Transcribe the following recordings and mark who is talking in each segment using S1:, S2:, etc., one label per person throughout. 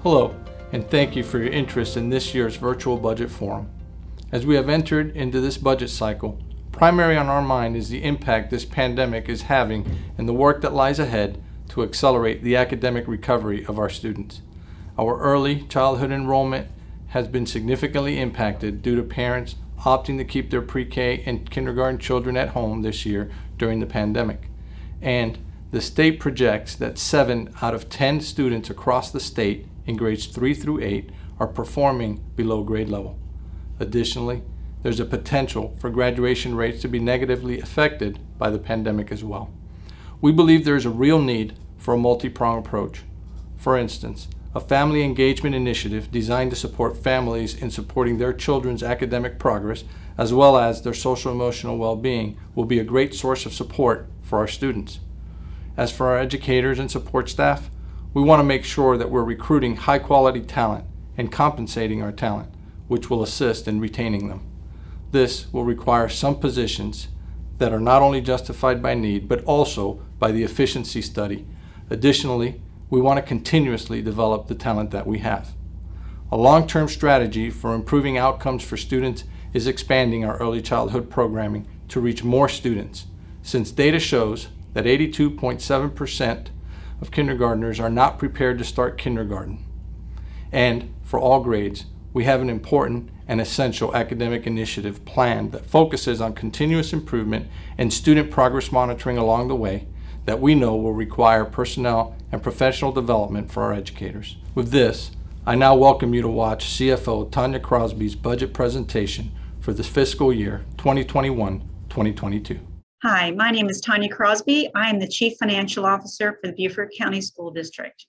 S1: Hello, and thank you for your interest in this year's virtual budget forum. As we have entered into this budget cycle, primary on our mind is the impact this pandemic is having and the work that lies ahead to accelerate the academic recovery of our students. Our early childhood enrollment has been significantly impacted due to parents opting to keep their pre-K and kindergarten children at home this year during the pandemic. And the state projects that 7 out of 10 students across the state in grades 3 through 8 are performing below grade level. Additionally, there's a potential for graduation rates to be negatively affected by the pandemic as well. We believe there is a real need for a multi-pronged approach. For instance, a family engagement initiative designed to support families in supporting their children's academic progress as well as their social-emotional well-being will be a great source of support for our students. As for our educators and support staff, we want to make sure that we're recruiting high-quality talent and compensating our talent, which will assist in retaining them. This will require some positions that are not only justified by need, but also by the efficiency study. Additionally, we want to continuously develop the talent that we have. A long-term strategy for improving outcomes for students is expanding our early childhood programming to reach more students, since data shows that 82.7% of kindergartners are not prepared to start kindergarten. And for all grades, we have an important and essential academic initiative planned that focuses on continuous improvement and student progress monitoring along the way that we know will require personnel and professional development for our educators. With this, I now welcome you to watch CFO Tanya Crosby's budget presentation for the fiscal year 2021-2022.
S2: Hi, my name is Tanya Crosby. I am the Chief Financial Officer for the Beaufort County School District.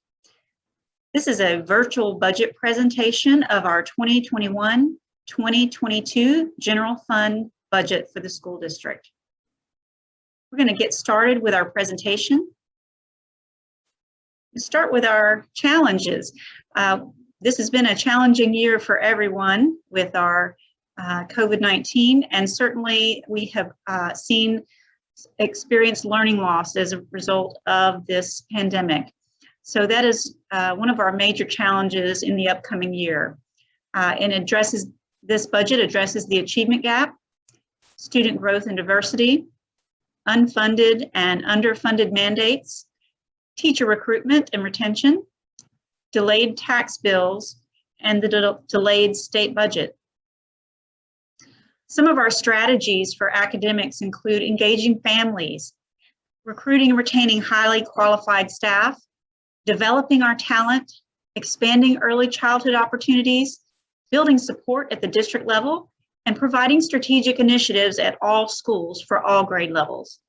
S2: This is a virtual budget presentation of our 2021-2022 General Fund budget for the school district. We're going to get started with our presentation. We'll start with our challenges. This has been a challenging year for everyone with our COVID-19, and certainly we have experienced learning loss as a result of this pandemic. So that is one of our major challenges in the upcoming year. This budget addresses the achievement gap, student growth and diversity, unfunded and underfunded mandates, teacher recruitment and retention, delayed tax bills, and the delayed state budget. Some of our strategies for academics include engaging families, recruiting and retaining highly qualified staff, developing our talent, expanding early childhood opportunities, building support at the district level, and providing strategic initiatives at all schools for all grade levels.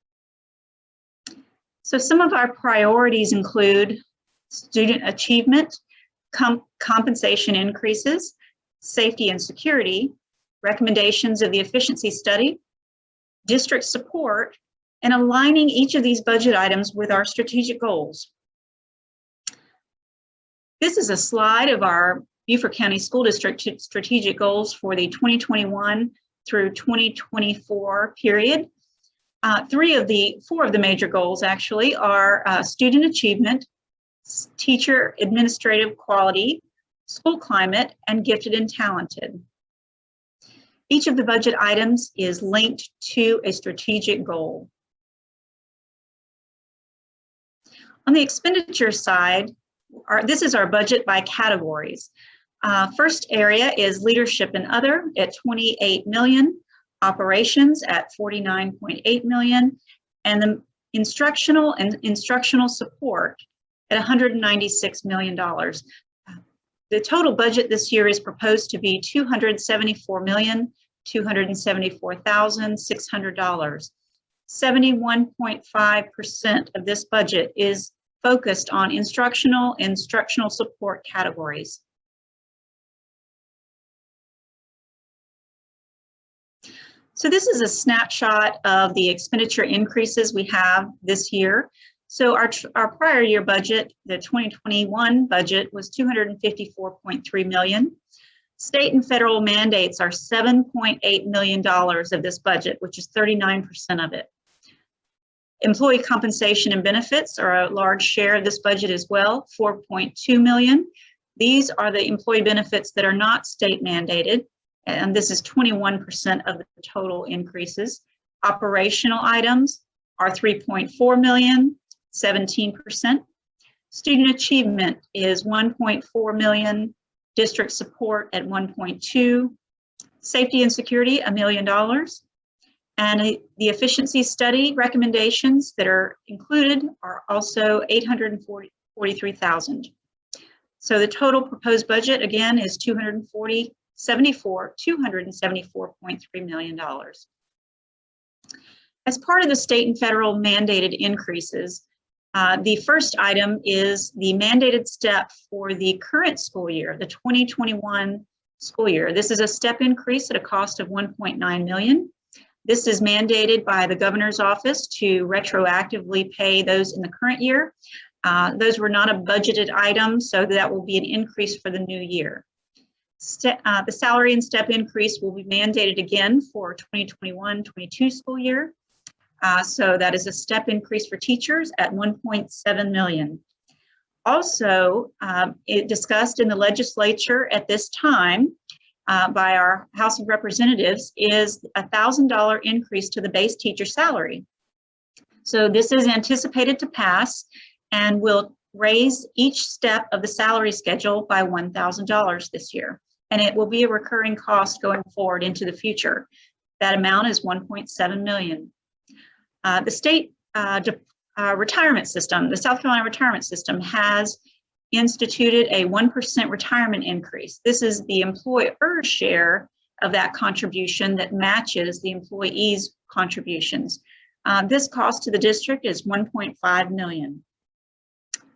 S2: So some of our priorities include student achievement, compensation increases, safety and security, recommendations of the efficiency study, district support, and aligning each of these budget items with our strategic goals. This is a slide of our Beaufort County School District strategic goals for the 2021 through 2024 period. 4 of the major goals actually are student achievement, teacher administrative quality, school climate, and gifted and talented. Each of the budget items is linked to a strategic goal. On the expenditure side, this is our budget by categories. First area is leadership and other at $28 million, operations at $49.8 million, and the instructional and instructional support at $196 million. The total budget this year is proposed to be $274,274,600. 71.5% of this budget is focused on instructional support categories. So this is a snapshot of the expenditure increases we have this year. So our prior year budget, the 2021 budget, was $254.3 million. State and federal mandates are $7.8 million of this budget, which is 39% of it. Employee compensation and benefits are a large share of this budget as well, $4.2 million. These are the employee benefits that are not state mandated, and this is 21% of the total increases. Operational items are 3.4 million, 17%. Student achievement is 1.4 million, district support at 1.2, safety and security, $1 million. And the efficiency study recommendations that are included are also $843,000. So the total proposed budget again is $274.3 million. As part of the state and federal mandated increases, the first item is the mandated step for the current school year, the 2021 school year. This is a step increase at a cost of $1.9 million. This is mandated by the governor's office to retroactively pay those in the current year. Those were not a budgeted item, so that will be an increase for the new year. The salary and step increase will be mandated again for 2021-22 school year. So that is a step increase for teachers at $1.7 million. Also, it discussed in the legislature at this time by our House of Representatives is a $1,000 increase to the base teacher salary. So this is anticipated to pass and will raise each step of the salary schedule by $1,000 this year. And it will be a recurring cost going forward into the future. That amount is $1.7 million. The state retirement system, the South Carolina retirement system has instituted a 1% retirement increase. This is the employer's share of that contribution that matches the employee's contributions. This cost to the district is $1.5 million.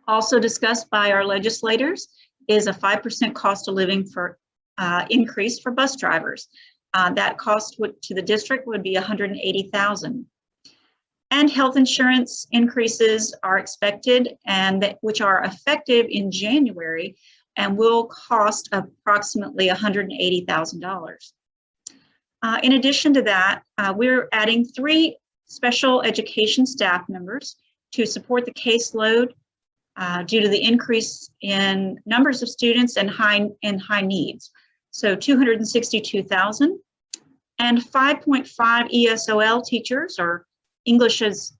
S2: Also discussed by our legislators is a 5% cost of living for increase for bus drivers. That cost to the district would be $180,000. And health insurance increases are expected, and which are effective in January and will cost approximately $180,000. In addition to that, we're adding 3 special education staff members to support the caseload due to the increase in numbers of students and high needs. So $262,000 and 5.5 ESOL teachers, or English is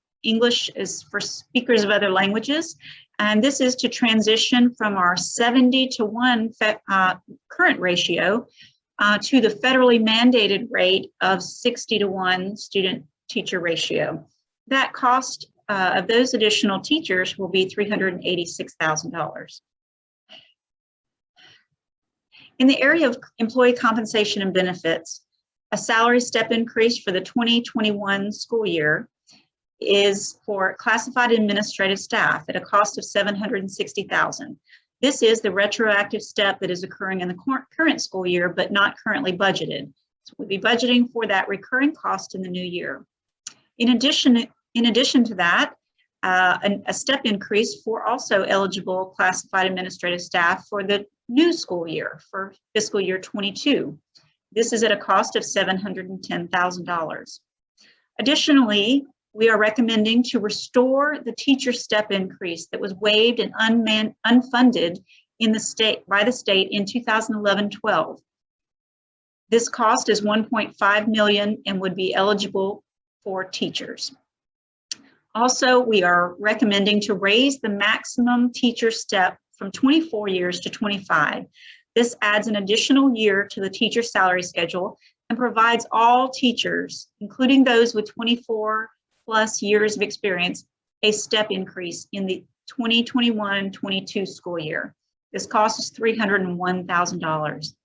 S2: for speakers of other languages, and this is to transition from our 70-to-1 current ratio to the federally mandated rate of 60-to-1 student-teacher ratio. That cost of those additional teachers will be $386,000. In the area of employee compensation and benefits, a salary step increase for the 2021 school year is for classified administrative staff at a cost of $760,000. This is the retroactive step that is occurring in the current school year, but not currently budgeted. So we'll be budgeting for that recurring cost in the new year. In addition to that, a step increase for also eligible classified administrative staff for the new school year, for fiscal year 22. This is at a cost of $710,000. Additionally, we are recommending to restore the teacher step increase that was waived and unfunded by the state in 2011-12. This cost is $1.5 million and would be eligible for teachers. Also, we are recommending to raise the maximum teacher step from 24 years to 25. This adds an additional year to the teacher salary schedule and provides all teachers, including those with 24 plus years of experience, a step increase in the 2021-22 school year. This cost is $301,000.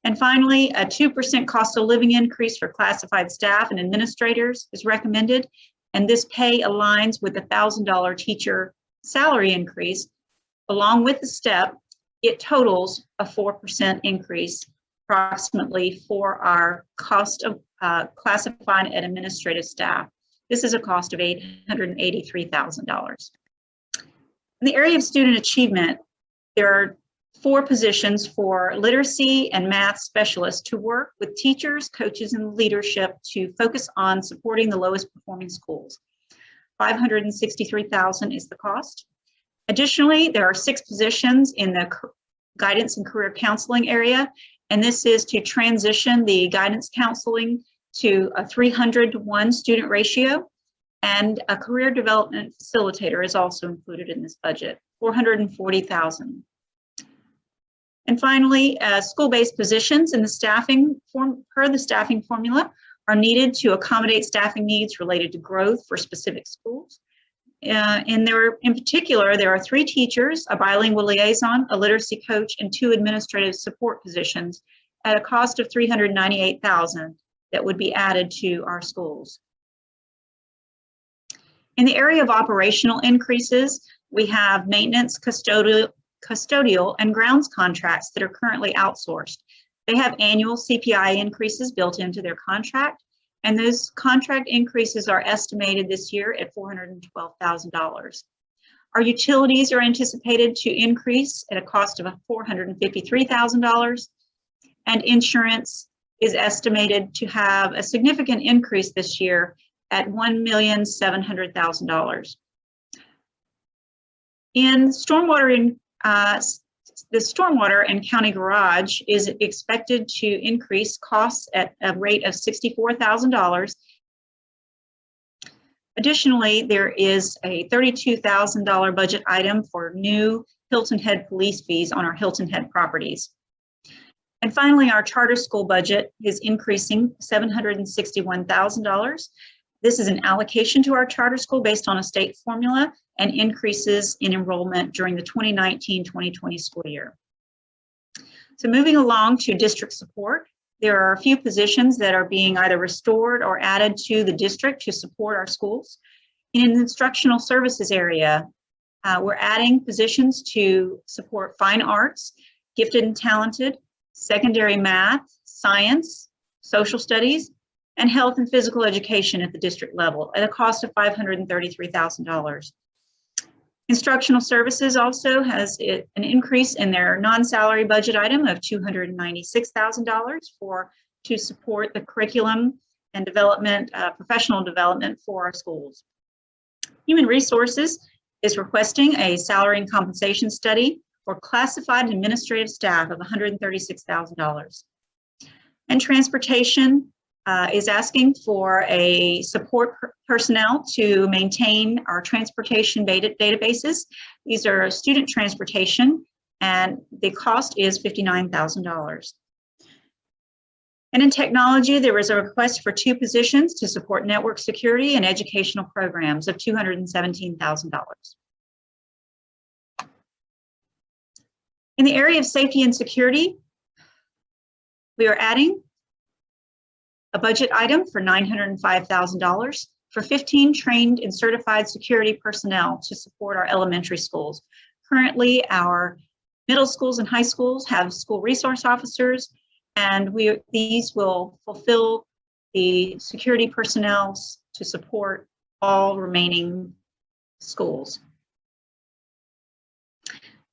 S2: And finally, a 2% cost of living increase for classified staff and administrators is recommended, and this pay aligns with the $1,000 teacher salary increase. Along with the step, it totals a 4% increase approximately for our cost of classified and administrative staff. This is a cost of $883,000. In the area of student achievement, there are 4 positions for literacy and math specialists to work with teachers, coaches, and leadership to focus on supporting the lowest performing schools. $563,000 is the cost. Additionally, there are 6 positions in the guidance and career counseling area, and this is to transition the guidance counseling to a 300-to-1 student ratio, and a career development facilitator is also included in this budget, $440,000. And finally, school-based positions in the staffing per the staffing formula are needed to accommodate staffing needs related to growth for specific schools. In particular, there are 3 teachers, a bilingual liaison, a literacy coach, and 2 administrative support positions at a cost of $398,000 that would be added to our schools. In the area of operational increases, we have maintenance, custodial, and grounds contracts that are currently outsourced. They have annual CPI increases built into their contract, and those contract increases are estimated this year at $412,000. Our utilities are anticipated to increase at a cost of $453,000, and insurance is estimated to have a significant increase this year at $1,700,000. In stormwater, the stormwater and county garage is expected to increase costs at a rate of $64,000. Additionally, there is a $32,000 budget item for new Hilton Head police fees on our Hilton Head properties. And finally, our charter school budget is increasing $761,000. This is an allocation to our charter school based on a state formula and increases in enrollment during the 2019-2020 school year. So moving along to district support, there are a few positions that are being either restored or added to the district to support our schools. In the instructional services area, we're adding positions to support fine arts, gifted and talented, secondary math, science, social studies, and health and physical education at the district level at a cost of $533,000. Instructional services also has an increase in their non-salary budget item of $296,000 to support the curriculum and development, professional development for our schools. Human Resources is requesting a salary and compensation study for classified administrative staff of $136,000. And Transportation is asking for a support personnel to maintain our transportation databases. These are student transportation, and the cost is $59,000. And in technology, there was a request for 2 positions to support network security and educational programs of $217,000. In the area of safety and security, we are adding a budget item for $905,000 for 15 trained and certified security personnel to support our elementary schools. Currently, our middle schools and high schools have school resource officers, and these will fulfill the security personnel to support all remaining schools.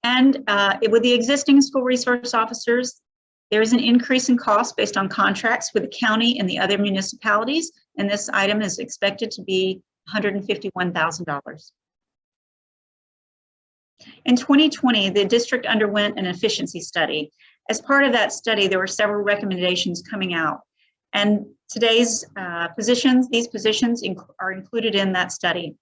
S2: And with the existing school resource officers, there is an increase in cost based on contracts with the county and the other municipalities, and this item is expected to be $151,000. In 2020, the district underwent an efficiency study. As part of that study, there were several recommendations coming out, and today's these positions are included in that study.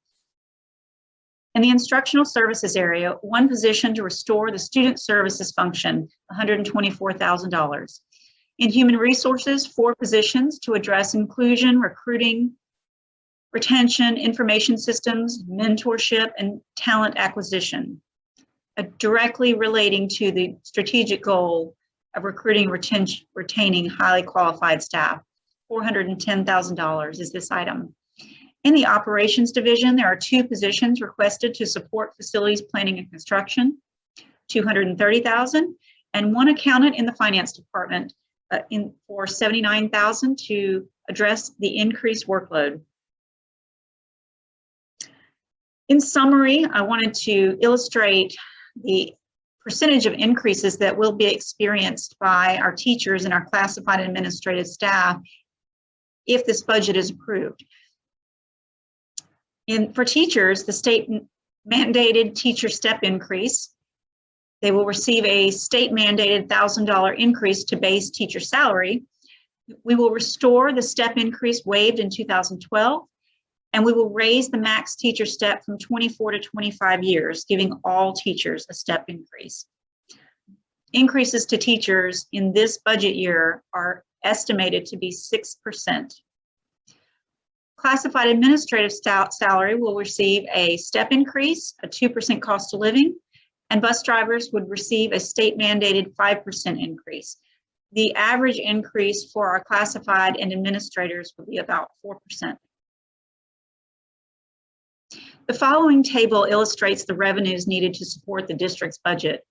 S2: In the instructional services area, 1 position to restore the student services function, $124,000. In human resources, 4 positions to address inclusion, recruiting, retention, information systems, mentorship, and talent acquisition, directly relating to the strategic goal of recruiting, retaining highly qualified staff. $410,000 is this item. In the operations division, there are 2 positions requested to support facilities planning and construction, $230,000, and 1 accountant in the finance department for $79,000 to address the increased workload. In summary, I wanted to illustrate the percentage of increases that will be experienced by our teachers and our classified administrative staff if this budget is approved. For teachers, the state mandated teacher step increase They will receive a state mandated $1,000 increase to base teacher salary. We will restore the step increase waived in 2012, and we will raise the max teacher step from 24 to 25 years, giving all teachers a step increase. Increases to teachers in this budget year are estimated to be 6%. Classified administrative salary will receive a step increase, a 2% cost of living, and bus drivers would receive a state mandated 5% increase. The average increase for our classified and administrators would be about 4%. The following table illustrates the revenues needed to support the district's budget.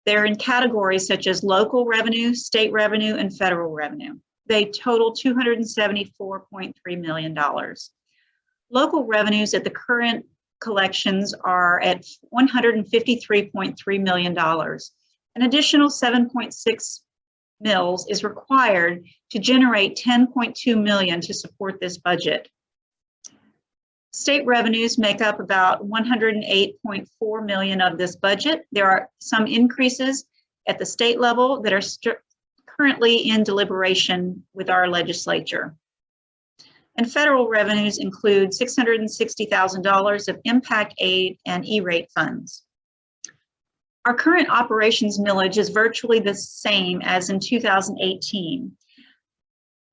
S2: They're in categories such as local revenue, state revenue, and federal revenue. They total $274.3 million. Local revenues at the current collections are at $153.3 million. An additional 7.6 mills is required to generate 10.2 million to support this budget. State revenues make up about 108.4 million of this budget. There are some increases at the state level that are currently in deliberation with our legislature. And federal revenues include $660,000 of impact aid and E-rate funds. Our current operations millage is virtually the same as in 2018.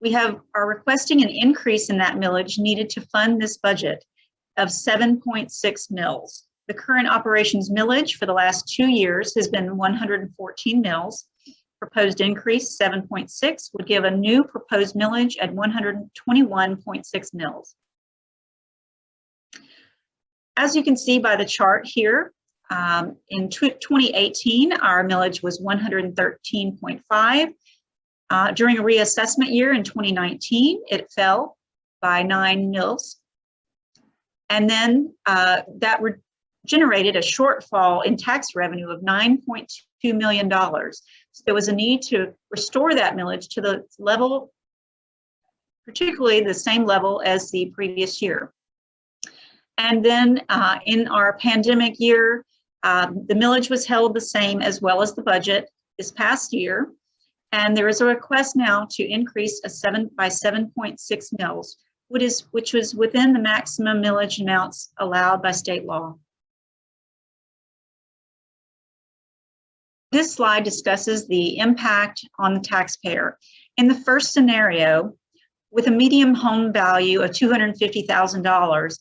S2: We are requesting an increase in that millage needed to fund this budget of 7.6 mills. The current operations millage for the last 2 years has been 114 mills. Proposed increase 7.6 would give a new proposed millage at 121.6 mills. As you can see by the chart here, in 2018, our millage was 113.5. During a reassessment year in 2019, it fell by 9 mills. And then that generated a shortfall in tax revenue of $9.2 million. So there was a need to restore that millage to the level, particularly the same level as the previous year. And then in our pandemic year, the millage was held the same as well as the budget this past year. And there is a request now to increase by 7.6 mills, which was within the maximum millage amounts allowed by state law. This slide discusses the impact on the taxpayer. In the first scenario, with a median home value of $250,000,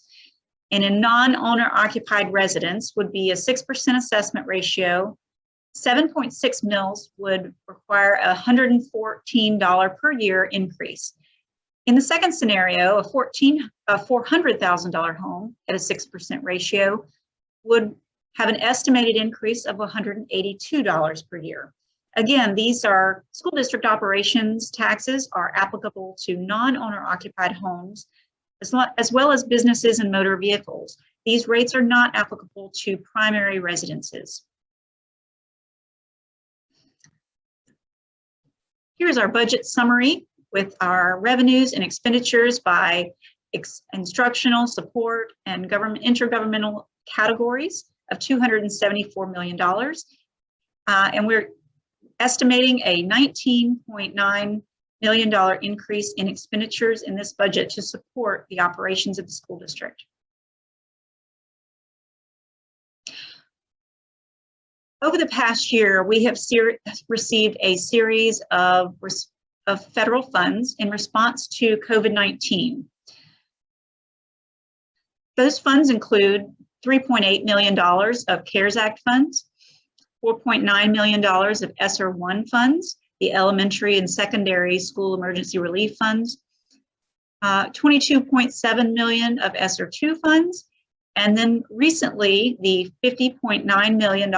S2: in a non-owner occupied residence would be a 6% assessment ratio. 7.6 mills would require a $114 per year increase. In the second scenario, a $400,000 home at a 6% ratio would have an estimated increase of $182 per year. Again, these are school district operations taxes are applicable to non-owner occupied homes as well as businesses and motor vehicles. These rates are not applicable to primary residences. Here's our budget summary with our revenues and expenditures by instructional, support, and intergovernmental categories of $274 million. And we're estimating a $19.9 million increase in expenditures in this budget to support the operations of the school district. Over the past year, we have received a series of federal funds in response to COVID-19. Those funds include $3.8 million of CARES Act funds, $4.9 million of ESSER 1 funds, the elementary and secondary school emergency relief funds, $22.7 million of ESSER 2 funds, and then recently the $50.9 million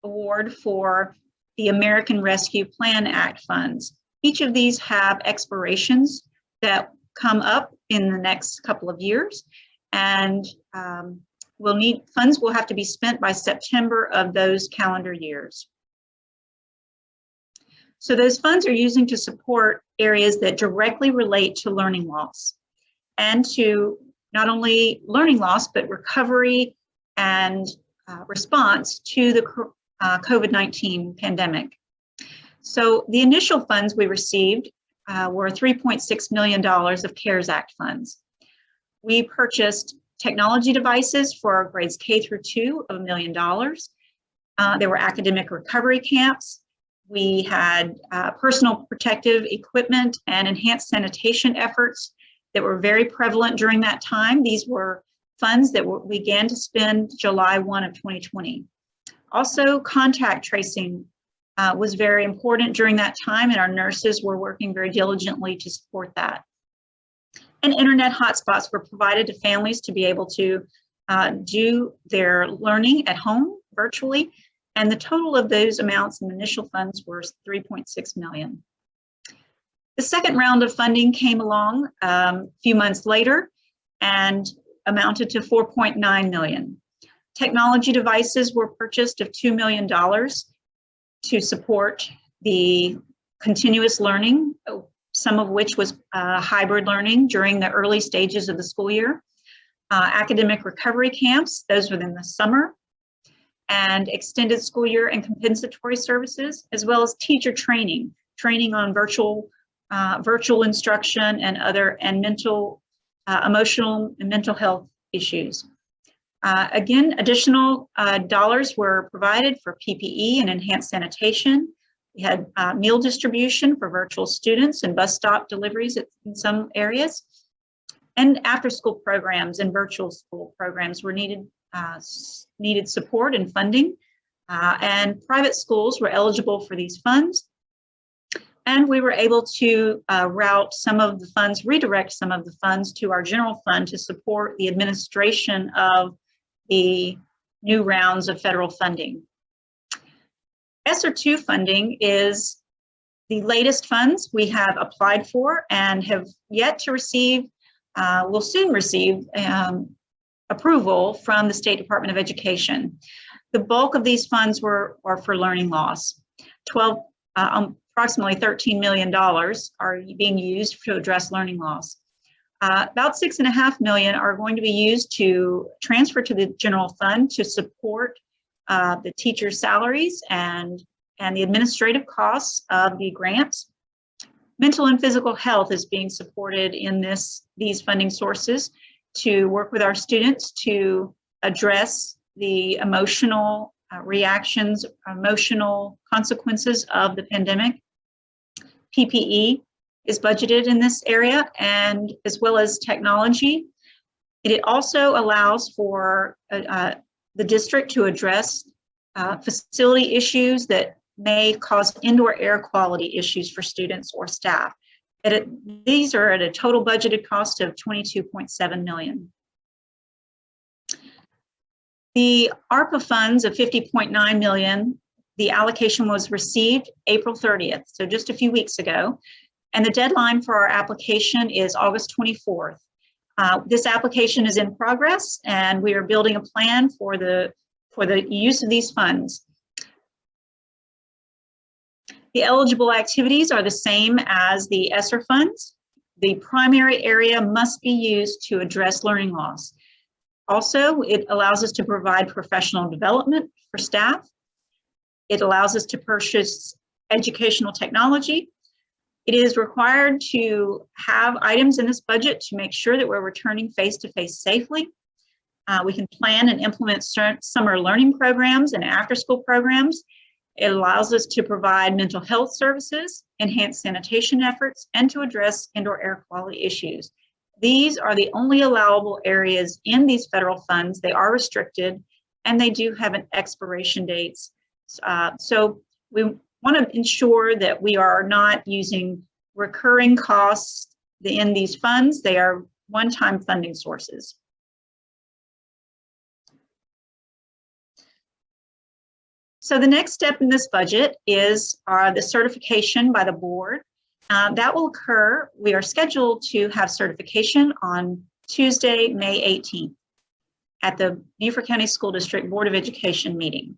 S2: award for the American Rescue Plan Act funds. Each of these have expirations that come up in the next couple of years, and funds will have to be spent by September of those calendar years. So those funds are using to support areas that directly relate to learning loss and to not only learning loss, but recovery and response to the COVID-19 pandemic. So the initial funds we received were $3.6 million of CARES Act funds. We purchased technology devices for grades K through 2 of $1 million. There were academic recovery camps. We had personal protective equipment and enhanced sanitation efforts that were very prevalent during that time. These were funds that we began to spend July 1 of 2020. Also, contact tracing was very important during that time, and our nurses were working very diligently to support that. And internet hotspots were provided to families to be able to do their learning at home virtually. And the total of those amounts in initial funds were $3.6 million. The second round of funding came along a few months later and amounted to $4.9 million. Technology devices were purchased of $2 million to support the continuous learning, some of which was hybrid learning during the early stages of the school year. Academic recovery camps, those within the summer, and extended school year and compensatory services, as well as teacher training on virtual instruction and other emotional and mental health issues. Again, additional dollars were provided for PPE and enhanced sanitation. We had meal distribution for virtual students and bus stop deliveries in some areas. And after school programs and virtual school programs were needed support and funding. And private schools were eligible for these funds. And we were able to redirect some of the funds to our general fund to support the administration of the new rounds of federal funding. ESSER II funding is the latest funds we have applied for and have yet to receive, will soon receive approval from the State Department of Education. The bulk of these funds are for learning loss. Approximately $13 million are being used to address learning loss. About $6.5 million are going to be used to transfer to the general fund to support the teachers' salaries and the administrative costs of the grants. Mental and physical health is being supported in these funding sources to work with our students to address the emotional reactions, emotional consequences of the pandemic. PPE is budgeted in this area, and as well as technology. It also allows for the district to address facility issues that may cause indoor air quality issues for students or staff. These are at a total budgeted cost of $22.7 million. The ARPA funds of $50.9 million, the allocation was received April 30th, so just a few weeks ago. And the deadline for our application is August 24th. This application is in progress, and we are building a plan for the use of these funds. The eligible activities are the same as the ESSER funds. The primary area must be used to address learning loss. Also, it allows us to provide professional development for staff. It allows us to purchase educational technology. It is required to have items in this budget to make sure that we're returning face-to-face safely. We can plan and implement summer learning programs and after-school programs. It allows us to provide mental health services, enhance sanitation efforts, and to address indoor air quality issues. These are the only allowable areas in these federal funds. They are restricted, and they do have an expiration dates. So we want to ensure that we are not using recurring costs in these funds. They are one-time funding sources. So the next step in this budget is the certification by the board. That will occur. We are scheduled to have certification on Tuesday, May 18th at the Beaufort County School District Board of Education meeting.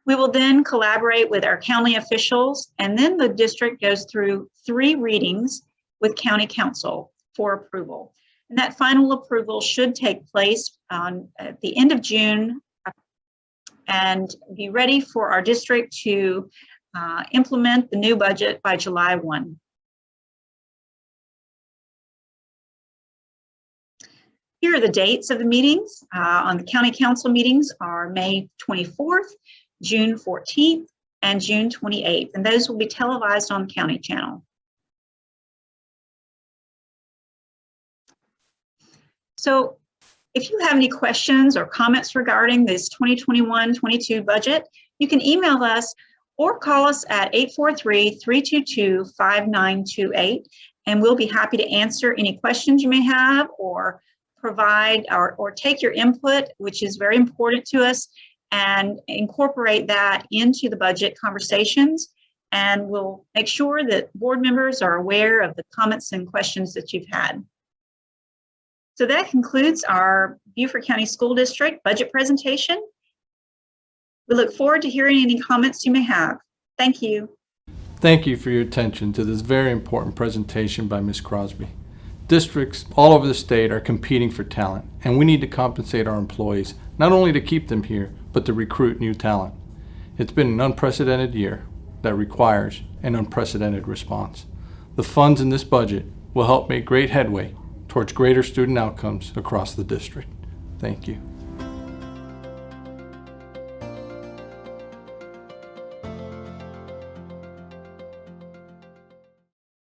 S2: We will then collaborate with our county officials, and then the district goes through 3 readings with county council for approval. And that final approval should take place at the end of June and be ready for our district to implement the new budget by July 1. Here are the dates of the meetings. On the county council meetings are May 24th, June 14th, and June 28th, and those will be televised on the county channel. So if you have any questions or comments regarding this 2021-22 budget, you can email us or call us at 843-322-5928, and we'll be happy to answer any questions you may have or provide or take your input, which is very important to us, and incorporate that into the budget conversations. And we'll make sure that board members are aware of the comments and questions that you've had. So that concludes our Beaufort County School District budget presentation. We look forward to hearing any comments you may have. Thank you.
S1: Thank you for your attention to this very important presentation by Ms. Crosby. Districts all over the state are competing for talent, and we need to compensate our employees, not only to keep them here, but to recruit new talent. It's been an unprecedented year that requires an unprecedented response. The funds in this budget will help make great headway towards greater student outcomes across the district. Thank you.